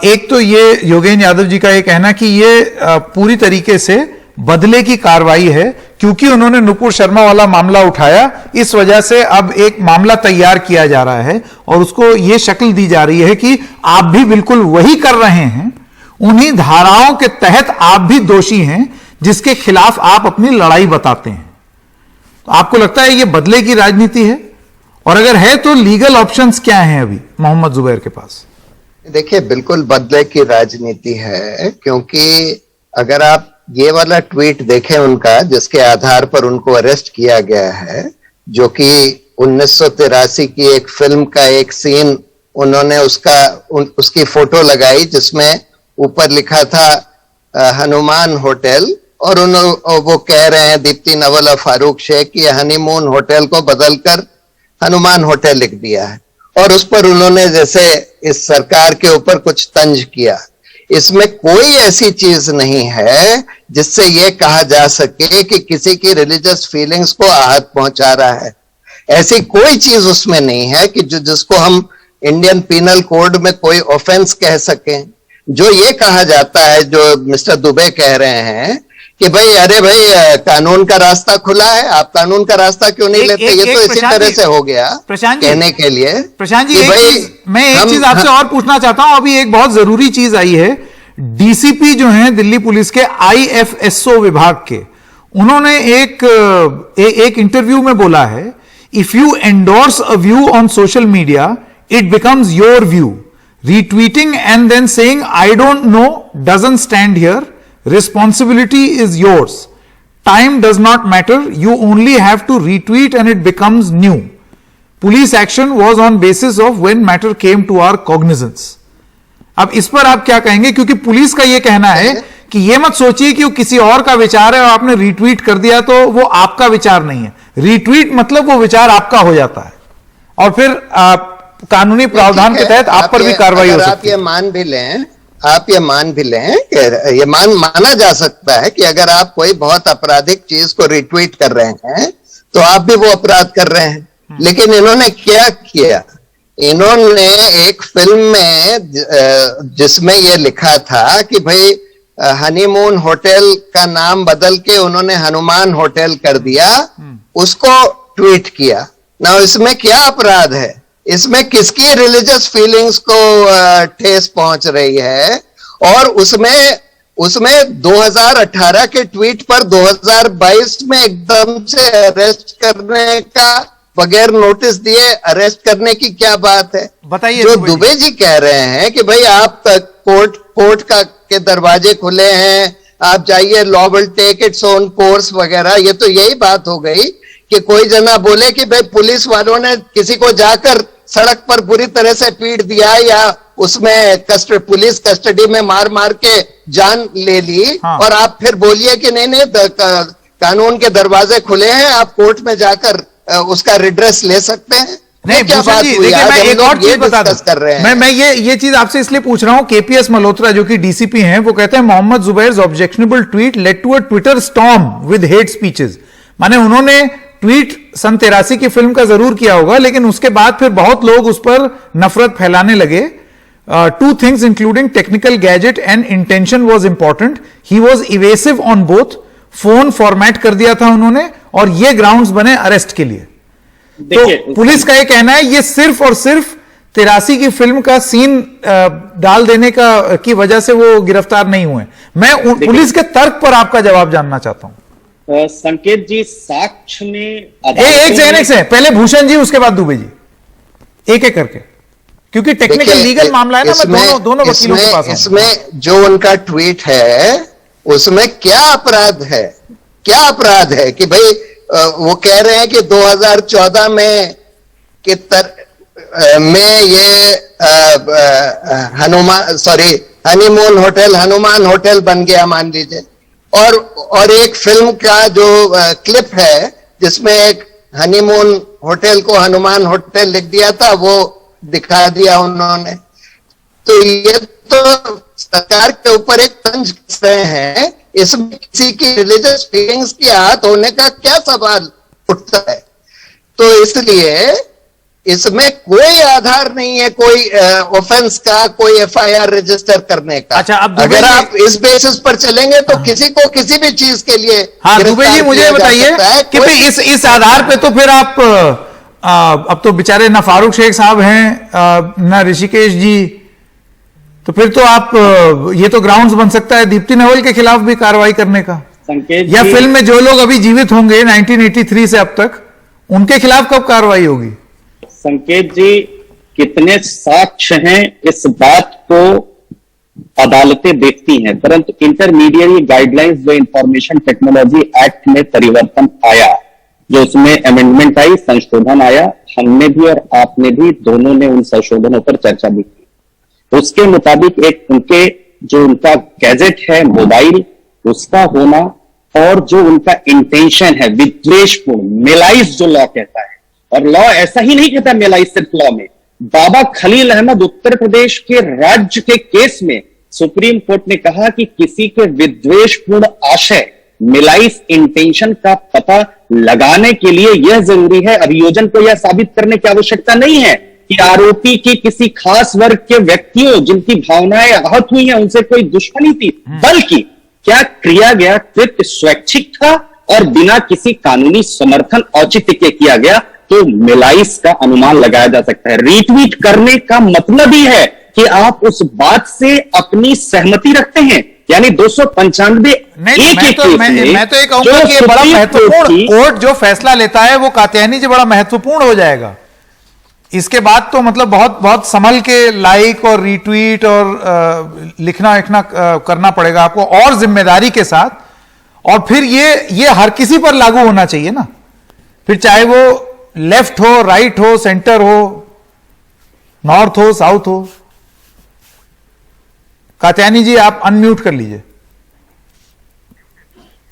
एक तो ये योगेंद्र यादव जी का ये कहना कि ये पूरी तरीके से बदले की कार्रवाई है, क्योंकि उन्होंने नुपुर शर्मा वाला मामला उठाया, इस वजह से अब एक मामला तैयार किया जा रहा है और उसको ये शक्ल दी जा रही है कि आप भी बिल्कुल वही कर रहे हैं, उन्हीं धाराओं के तहत आप भी दोषी हैं जिसके खिलाफ आप अपनी लड़ाई बताते हैं। तो आपको लगता है ये बदले की राजनीति है? और अगर है तो लीगल ऑप्शंस क्या हैं अभी मोहम्मद जुबैर के पास? देखिए, बिल्कुल बदले की राजनीति है, क्योंकि अगर आप ये वाला ट्वीट देखें उनका, जिसके आधार पर उनको अरेस्ट किया गया है, जो कि 1983 की एक फिल्म का एक सीन उन्होंने उसकी फोटो लगाई जिसमें ऊपर लिखा था हनुमान होटल, और वो कह रहे हैं दीप्ति नवल और फारूक शेख कि हनीमून होटल को बदलकर हनुमान होटल लिख दिया है, और उस पर उन्होंने जैसे इस सरकार के ऊपर कुछ तंज किया। इसमें कोई ऐसी चीज नहीं है जिससे ये कहा जा सके कि किसी की रिलीजियस फीलिंग्स को आहत पहुंचा रहा है। ऐसी कोई चीज उसमें नहीं है कि जिसको हम इंडियन पीनल कोड में कोई ऑफेंस कह सकें। जो ये कहा जाता है, जो मिस्टर दुबे कह रहे हैं कि भाई अरे भाई कानून का रास्ता खुला है, आप कानून का रास्ता क्यों नहीं लेते, ये तो इसी तरह से हो गया कहने के लिए। प्रशांत जी, मैं एक चीज आपसे और पूछना चाहता हूं। अभी एक बहुत जरूरी चीज आई है, डीसीपी जो हैं दिल्ली पुलिस के आईएफएसओ विभाग के, उन्होंने एक इंटरव्यू में बोला है, if you endorse a view on social media it becomes your view, retweeting and then saying I don't know doesn't stand here, responsibility is yours, time does not matter, you only have to retweet and it becomes new, police action was on basis of when matter came to our cognizance। अब इस पर आप क्या कहेंगे? क्योंकि police का यह कहना है कि यह मत सोचिए कि वो किसी और का विचार है और आपने रीट्वीट कर दिया तो वो आपका विचार नहीं है, रीट्वीट मतलब वो विचार आपका हो जाता है और फिर कानूनी प्रावधान के तहत आप पर भी कार्रवाई हो सकती है। आप ये मान भी लें कि ये माना जा सकता है कि अगर आप कोई बहुत आपराधिक चीज को रिट्वीट कर रहे हैं तो आप भी वो अपराध कर रहे हैं। लेकिन इन्होंने क्या किया, इन्होंने एक फिल्म में जिसमें ये लिखा था कि भाई हनीमून होटल का नाम बदल के उन्होंने हनुमान होटल कर दिया, उसको ट्वीट किया ना। इसमें क्या अपराध है? इसमें किसकी रिलीजियस फीलिंग्स को ठेस पहुंच रही है? और उसमें 2018 के ट्वीट पर 2022 में एकदम से अरेस्ट करने का, बगैर नोटिस दिए अरेस्ट करने की क्या बात है? बताइए। जो दुबे जी कह रहे हैं कि भाई आप कोर्ट के दरवाजे खुले हैं, आप जाइए, law will take its own course वगैरह, ये तो यही बात हो गई कि कोई जना बोले कि भाई पुलिस वालों ने किसी को जाकर सड़क पर बुरी तरह से पीट दिया या उसमें पुलिस कस्टडी में मार के जान ले ली। हाँ। और आप फिर बोलिए कि नहीं कानून के दरवाजे खुले हैं, आप कोर्ट में जाकर उसका रिड्रेस ले सकते हैं। नहीं भूषण जी, देखिए मैं एक और चीज बता दूं, मैं ये चीज आपसे इसलिए पूछ रहा हूं। केपीएस मल्होत्रा जो कि डीसीपी हैं, वो कहते हैं Mohammed Zubair's objectionable tweet led to a Twitter storm with hate speeches. माने उन्होंने ट्वीट सन 83 की फिल्म का जरूर किया होगा, लेकिन उसके बाद फिर बहुत लोग उस पर नफरत फैलाने लगे। Two things including technical gadget and intention was important, he was evasive on both, phone format कर दिया था उन्होंने, और ये ग्राउंड्स बने अरेस्ट के लिए। तो पुलिस का ये कहना है ये सिर्फ और सिर्फ 83 की फिल्म का सीन डाल देने की वजह से वो गिरफ्तार नहीं हुए। मैं पुलिस के तर्क पर आपका जवाब जानना चाहता हूं। संकेत जी, साक्ष्य में एक से पहले भूषण जी, उसके बाद दुबे जी, एक करके, क्योंकि टेक्निकल लीगल मामला है ना। मैं दोनों वकीलों के पास हूं। इसमें जो उनका ट्वीट है उसमें क्या अपराध है? क्या अपराध है कि भाई वो कह रहे हैं कि 2014 में ये हनीमून होटल हनुमान होटल बन गया, मान लीजिए। और एक फिल्म का जो क्लिप है जिसमें एक हनीमून होटल को हनुमान होटल लिख दिया था, वो दिखा दिया उन्होंने। तो ये तो सरकार के ऊपर एक तंज कस रहे हैं। इसमें किसी की रिलीजियस फीलिंग्स की आहत होने का क्या सवाल उठता है? तो इसमें कोई आधार नहीं है कोई ऑफेंस का, कोई एफआईआर रजिस्टर करने का। अच्छा, अब अगर आप इस बेसिस पर चलेंगे तो किसी को किसी भी चीज के लिए हाँ दुबे जी मुझे बताइए कि भाई इस आधार पे तो फिर आप अब तो बेचारे ना फारूक शेख साहब हैं ना ऋषिकेश जी, तो फिर तो आप ये तो ग्राउंड्स बन सकता है दीप्ति नेवल के खिलाफ भी कार्रवाई करने का, संकेत या जी, फिल्म में जो लोग अभी जीवित होंगे 1983 से अब तक उनके खिलाफ कब कार्रवाई होगी? संकेत जी, कितने साक्ष्य हैं इस बात को अदालतें देखती हैं, परंतु इंटरमीडिएट गाइडलाइंस जो इंफॉर्मेशन टेक्नोलॉजी एक्ट में परिवर्तन आया, जो उसमें अमेंडमेंट आई, संशोधन आया, हमने भी और आपने भी दोनों ने उन संशोधनों पर चर्चा भी की। उसके मुताबिक एक उनका गैजेट है मोबाइल, उसका होना और जो उनका इंटेंशन है विद्वेषपूर्ण, मेलाइज जो लॉ कहता है, और लॉ ऐसा ही नहीं कहता मेलाइज सिर्फ लॉ में, बाबा खलील अहमद उत्तर प्रदेश के राज्य के केस में सुप्रीम कोर्ट ने कहा कि किसी के विद्वेषपूर्ण आशय मेलाइज इंटेंशन का पता लगाने के लिए यह जरूरी है, अभियोजन को यह साबित करने की आवश्यकता नहीं है कि आरोपी की किसी खास वर्ग के व्यक्तियों जिनकी भावनाएं आहत हुई हैं उनसे कोई दुश्मनी थी, बल्कि क्या किया गया कृत्य स्वैच्छिक था और बिना किसी कानूनी समर्थन औचित्य के किया गया, तो मेलाइज का अनुमान लगाया जा सकता है। रीट्वीट करने का मतलब ही है कि आप उस बात से अपनी सहमति रखते हैं, यानी 295 मैं तो ये कहूंगा कि ये बड़ा महत्वपूर्ण कोर्ट जो फैसला लेता है वो कात्यायनी जी बड़ा महत्वपूर्ण हो जाएगा। इसके बाद तो मतलब बहुत बहुत संभल के लाइक और रीट्वीट और लिखना करना पड़ेगा आपको और जिम्मेदारी के साथ, और फिर ये हर किसी पर लागू होना चाहिए ना, फिर चाहे वो लेफ्ट हो, राइट हो, सेंटर हो, नॉर्थ हो, साउथ हो। कात्यायनी जी आप अनम्यूट कर लीजिए।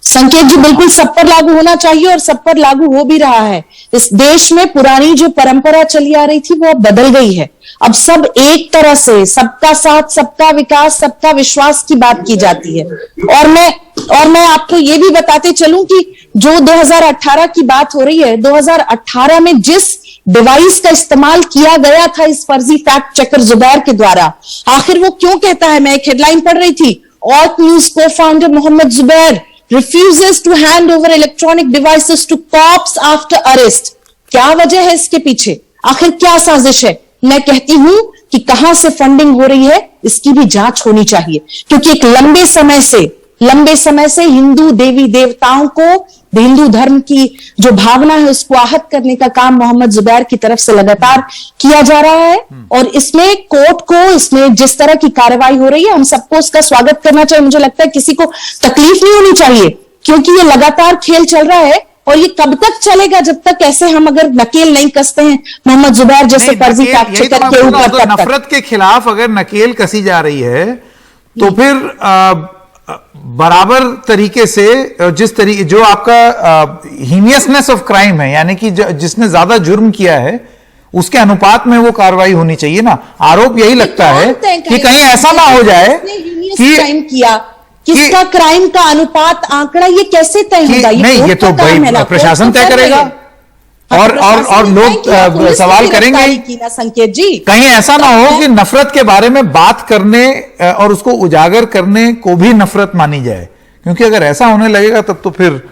संकेत जी, बिल्कुल सब पर लागू होना चाहिए और सब पर लागू हो भी रहा है। इस देश में पुरानी जो परंपरा चली आ रही थी वो अब बदल गई है। अब सब एक तरह से सबका साथ, सबका विकास, सबका विश्वास की बात की जाती है। और मैं आपको ये भी बताते चलूं कि जो 2018 की बात हो रही है, 2018 में जिस डिवाइस का इस्तेमाल किया गया था इस फर्जी फैक्ट चेकर जुबैर के द्वारा, आखिर वो क्यों कहता है, मैं एक हेडलाइन पढ़ रही थी, ऑल्ट न्यूज को founder Mohammed Zubair refuses to hand over electronic devices to cops after arrest। क्या वजह है इसके पीछे, आखिर क्या साजिश है? मैं कहती हूं कि कहां से फंडिंग हो रही है इसकी भी जांच होनी चाहिए, क्योंकि एक लंबे समय से हिंदू देवी देवताओं को, हिंदू धर्म की जो भावना है उसको आहत करने का काम मोहम्मद जुबैर की तरफ से लगातार किया जा रहा है। और इसमें कोर्ट को, इसमें जिस तरह की कार्रवाई हो रही है, हम सबको उसका स्वागत करना चाहिए। मुझे लगता है किसी को तकलीफ नहीं होनी चाहिए, क्योंकि ये लगातार खेल चल रहा है और ये कब तक चलेगा, जब तक ऐसे हम अगर नकेल नहीं कसते हैं मोहम्मद जुबैर जैसे फर्जी फैक्ट चेकर के ऊपर। नफरत के खिलाफ अगर नकेल कसी जा रही है तो फिर बराबर तरीके से जिस तरीके जो आपका हीनियसनेस ऑफ क्राइम है, यानी कि जिसने ज्यादा जुर्म किया है उसके अनुपात में वो कार्रवाई होनी चाहिए ना। आरोप यही लगता है कि कहीं ऐसा ना हो जाए कि क्राइम किया, किसका क्राइम का अनुपात आंकड़ा ये कैसे तय होगा? नहीं, ये तो भाई प्रशासन तय करेगा और लोग सवाल करेंगे। संकेत जी, कहीं ऐसा ना हो कि नफरत के बारे में बात करने और उसको उजागर करने को भी नफरत मानी जाए, क्योंकि अगर ऐसा होने लगेगा तब तो फिर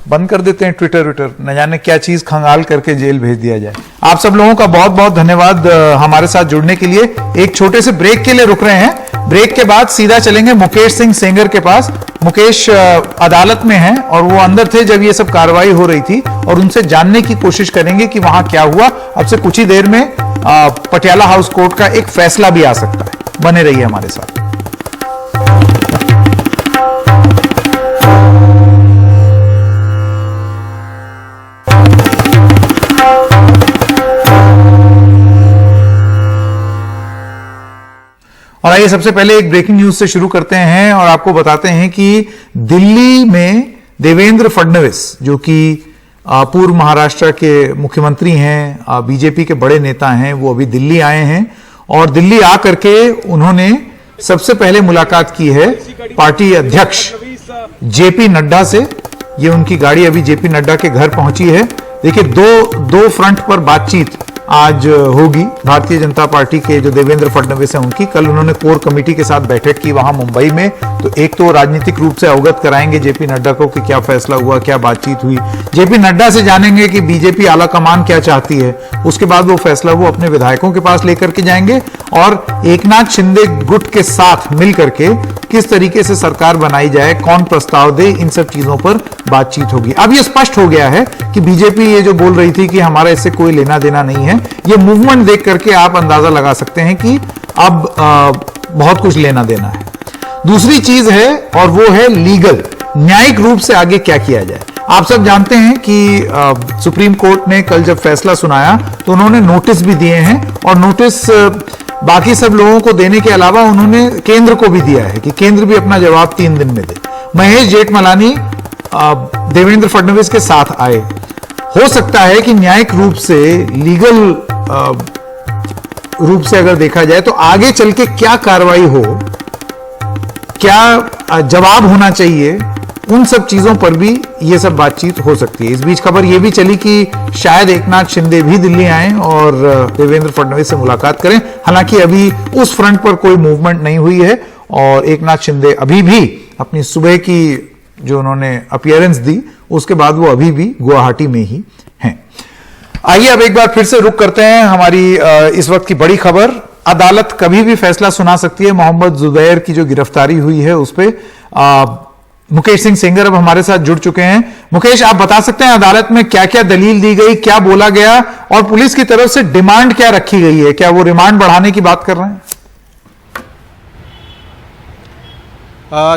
बंद कर देते हैं ट्विटर, न जाने क्या चीज खंगाल करके जेल भेज दिया जाए। आप सब लोगों का बहुत बहुत धन्यवाद हमारे साथ जुड़ने के लिए। एक छोटे से ब्रेक के लिए रुक रहे हैं, ब्रेक के बाद सीधा चलेंगे मुकेश सिंह सेंगर के पास। मुकेश अदालत में हैं और वो अंदर थे जब ये सब कार्रवाई हो रही थी, और उनसे जानने की कोशिश करेंगे कि वहां क्या हुआ। अब से कुछ ही देर में पटियाला हाउस कोर्ट का एक फैसला भी आ सकता है। बने रहिए हमारे साथ। और आइए सबसे पहले एक ब्रेकिंग न्यूज से शुरू करते हैं और आपको बताते हैं कि दिल्ली में देवेंद्र फडणवीस, जो कि पूर्व महाराष्ट्र के मुख्यमंत्री हैं, बीजेपी के बड़े नेता हैं, वो अभी दिल्ली आए हैं और दिल्ली आकर के उन्होंने सबसे पहले मुलाकात की है पार्टी अध्यक्ष जेपी नड्डा से। ये उनकी गाड़ी अभी जेपी नड्डा के घर पहुंची है। देखिए, दो फ्रंट पर बातचीत आज होगी भारतीय जनता पार्टी के जो देवेंद्र फडणवीस हैं उनकी। कल उन्होंने कोर कमेटी के साथ बैठक की वहां मुंबई में, तो एक तो राजनीतिक रूप से अवगत कराएंगे जेपी नड्डा को कि क्या फैसला हुआ, क्या बातचीत हुई। जेपी नड्डा से जानेंगे कि बीजेपी आला कमान क्या चाहती है। उसके बाद वो फैसला वो अपने विधायकों के पास लेकर के जाएंगे और एकनाथ शिंदे गुट के साथ मिलकर के किस तरीके से सरकार बनाई जाए, कौन प्रस्ताव दे, इन सब चीजों पर बातचीत होगी। अब ये स्पष्ट हो गया है कि बीजेपी ये जो बोल रही थी कि हमारा इससे कोई लेना देना नहीं है, ये मूवमेंट देख करके आप अंदाजा लगा सकते हैं कि अब बहुत कुछ लेना देना है। दूसरी चीज है और वो है लीगल, न्यायिक रूप से आगे क्या किया जाए। आप सब जानते हैं कि सुप्रीम कोर्ट ने कल जब फैसला सुनाया तो उन्होंने नोटिस भी दिए हैं और नोटिस बाकी सब लोगों को देने के अलावा उन्होंने केंद्र को भी दिया है कि केंद्र भी अपना जवाब 3 दिन में दे। महेश जेठमलानी देवेंद्र फडणवीस के साथ आए। हो सकता है कि न्यायिक रूप से, लीगल रूप से अगर देखा जाए तो आगे चल के क्या कार्रवाई हो, क्या जवाब होना चाहिए, उन सब चीजों पर भी ये सब बातचीत हो सकती है। इस बीच खबर ये भी चली कि शायद एकनाथ शिंदे भी दिल्ली आए और देवेंद्र फडणवीस से मुलाकात करें। हालांकि अभी उस फ्रंट पर कोई मूवमेंट नहीं हुई है और एकनाथ शिंदे अभी भी अपनी सुबह की जो उन्होंने अपीयरेंस दी उसके बाद वो अभी भी गुवाहाटी में ही हैं। आइए अब एक बार फिर से रुक करते हैं हमारी इस वक्त की बड़ी खबर। अदालत कभी भी फैसला सुना सकती है मोहम्मद जुबैर की जो गिरफ्तारी हुई है उस पर। मुकेश सिंह सेंगर अब हमारे साथ जुड़ चुके हैं। मुकेश, आप बता सकते हैं अदालत में क्या क्या दलील दी गई, क्या बोला गया और पुलिस की तरफ से डिमांड क्या रखी गई है? क्या वो रिमांड बढ़ाने की बात कर रहे हैं?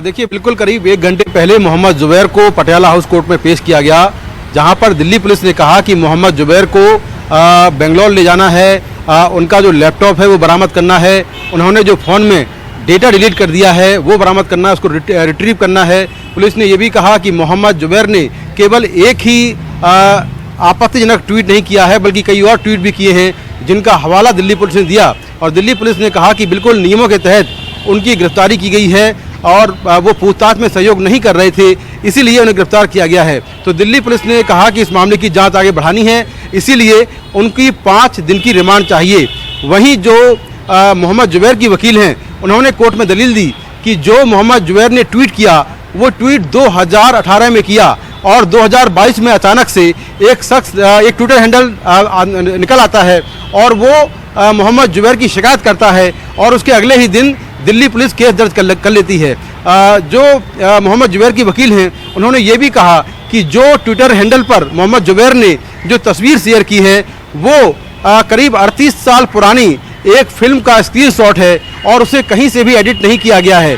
देखिए, बिल्कुल करीब 1 घंटे पहले मोहम्मद जुबैर को पटियाला हाउस कोर्ट में पेश किया गया, जहां पर दिल्ली पुलिस ने कहा कि मोहम्मद जुबैर को बेंगलोर ले जाना है, उनका जो लैपटॉप है वो बरामद करना है, उन्होंने जो फ़ोन में डेटा डिलीट कर दिया है वो बरामद करना है, उसको रिट्रीव करना है। पुलिस ने ये भी कहा कि मोहम्मद जुबैर ने केवल एक ही आपत्तिजनक ट्वीट नहीं किया है बल्कि कई और ट्वीट भी किए हैं जिनका हवाला दिल्ली पुलिस ने दिया, और दिल्ली पुलिस ने कहा कि बिल्कुल नियमों के तहत उनकी गिरफ्तारी की गई है और वो पूछताछ में सहयोग नहीं कर रहे थे, इसीलिए उन्हें गिरफ्तार किया गया है। तो दिल्ली पुलिस ने कहा कि इस मामले की जांच आगे बढ़ानी है, इसीलिए उनकी 5 दिन की रिमांड चाहिए। वहीं जो मोहम्मद जुबैर की वकील हैं उन्होंने कोर्ट में दलील दी कि जो मोहम्मद जुबैर ने ट्वीट किया वो ट्वीट 2018 में किया और 2022 में अचानक से एक शख्स एक ट्विटर हैंडल निकल आता है और वो मोहम्मद जुबैर की शिकायत करता है और उसके अगले ही दिन दिल्ली पुलिस केस दर्ज कर लेती है। जो मोहम्मद जुबैर की वकील हैं उन्होंने ये भी कहा कि जो ट्विटर हैंडल पर मोहम्मद जुबैर ने जो तस्वीर शेयर की है वो करीब 38 साल पुरानी एक फिल्म का स्क्रीनशॉट है और उसे कहीं से भी एडिट नहीं किया गया है।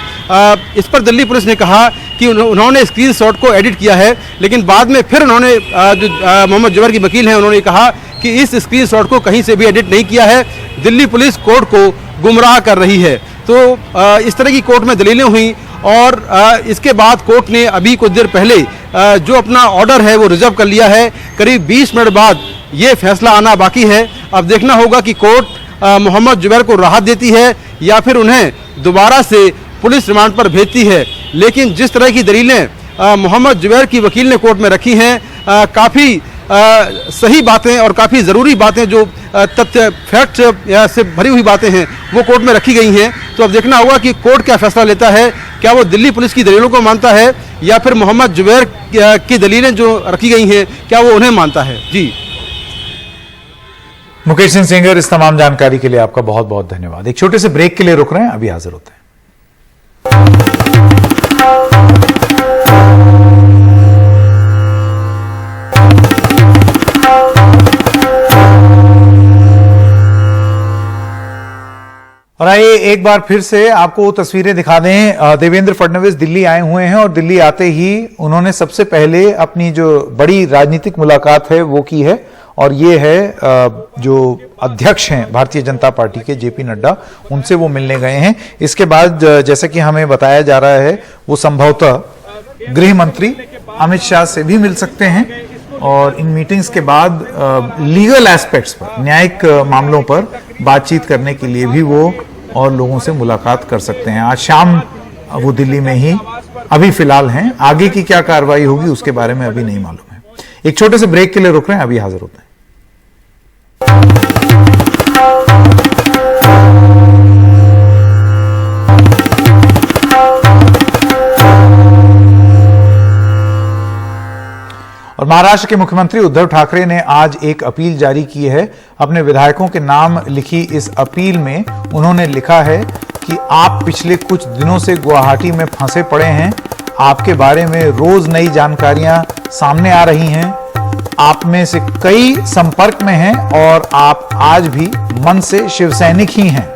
इस पर दिल्ली पुलिस ने कहा कि उन्होंने स्क्रीनशॉट को एडिट किया है, लेकिन बाद में फिर उन्होंने जो मोहम्मद जुबैर की वकील हैं उन्होंने कहा कि इस स्क्रीनशॉट को कहीं से भी एडिट नहीं किया है, दिल्ली पुलिस कोर्ट को गुमराह कर रही है। तो इस तरह की कोर्ट में दलीलें हुई और इसके बाद कोर्ट ने अभी कुछ देर पहले जो अपना ऑर्डर है वो रिजर्व कर लिया है। करीब 20 मिनट बाद ये फैसला आना बाकी है। अब देखना होगा कि कोर्ट मोहम्मद जुबैर को राहत देती है या फिर उन्हें दोबारा से पुलिस रिमांड पर भेजती है। लेकिन जिस तरह की दलीलें मोहम्मद जुबैर की वकील ने कोर्ट में रखी हैं, काफ़ी सही बातें और काफ़ी ज़रूरी बातें, जो तथ्य फैक्ट से भरी हुई बातें हैं वो कोर्ट में रखी गई हैं। तो अब देखना होगा कि कोर्ट क्या फैसला लेता है, क्या वो दिल्ली पुलिस की दलीलों को मानता है या फिर मोहम्मद जुबैर की दलीलें जो रखी गई हैं क्या वो उन्हें मानता है। जी मुकेश सिंह सेंगर, इस तमाम जानकारी के लिए आपका बहुत बहुत धन्यवाद। एक छोटे से ब्रेक के लिए रुक रहे हैं, अभी हाजिर होते हैं। और आइए एक बार फिर से आपको वो तस्वीरें दिखा दें। देवेंद्र फडणवीस दिल्ली आए हुए हैं और दिल्ली आते ही उन्होंने सबसे पहले अपनी जो बड़ी राजनीतिक मुलाकात है वो की है और ये है जो अध्यक्ष हैं भारतीय जनता पार्टी के जेपी नड्डा, उनसे वो मिलने गए हैं। इसके बाद जैसा कि हमें बताया जा रहा है वो संभवतः गृह मंत्री अमित शाह से भी मिल सकते हैं और इन मीटिंग्स के बाद लीगल एस्पेक्ट्स पर, न्यायिक मामलों पर बातचीत करने के लिए भी वो और लोगों से मुलाकात कर सकते हैं। आज शाम वो दिल्ली में ही अभी फिलहाल हैं, आगे की क्या कार्रवाई होगी उसके बारे में अभी नहीं मालूम है। एक छोटे से ब्रेक के लिए रुक रहे हैं, अभी हाजिर होते हैं। महाराष्ट्र के मुख्यमंत्री उद्धव ठाकरे ने आज एक अपील जारी की है। अपने विधायकों के नाम लिखी इस अपील में उन्होंने लिखा है कि आप पिछले कुछ दिनों से गुवाहाटी में फंसे पड़े हैं। आपके बारे में रोज नई जानकारियां सामने आ रही हैं। आप में से कई संपर्क में हैं और आप आज भी मन से शिवसैनिक ही हैं।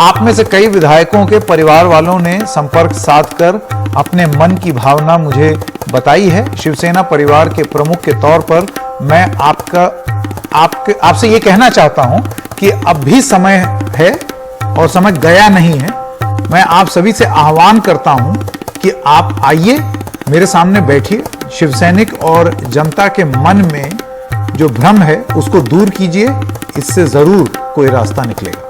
आप में से कई विधायकों के परिवार वालों ने संपर्क साधकर अपने मन की भावना मुझे बताई है। शिवसेना परिवार के प्रमुख के तौर पर मैं आपसे ये कहना चाहता हूं कि अब भी समय है और समय गया नहीं है। मैं आप सभी से आह्वान करता हूं कि आप आइए, मेरे सामने बैठिए। शिवसैनिक और जनता के मन में जो भ्रम है उसको दूर कीजिए। इससे जरूर कोई रास्ता निकलेगा।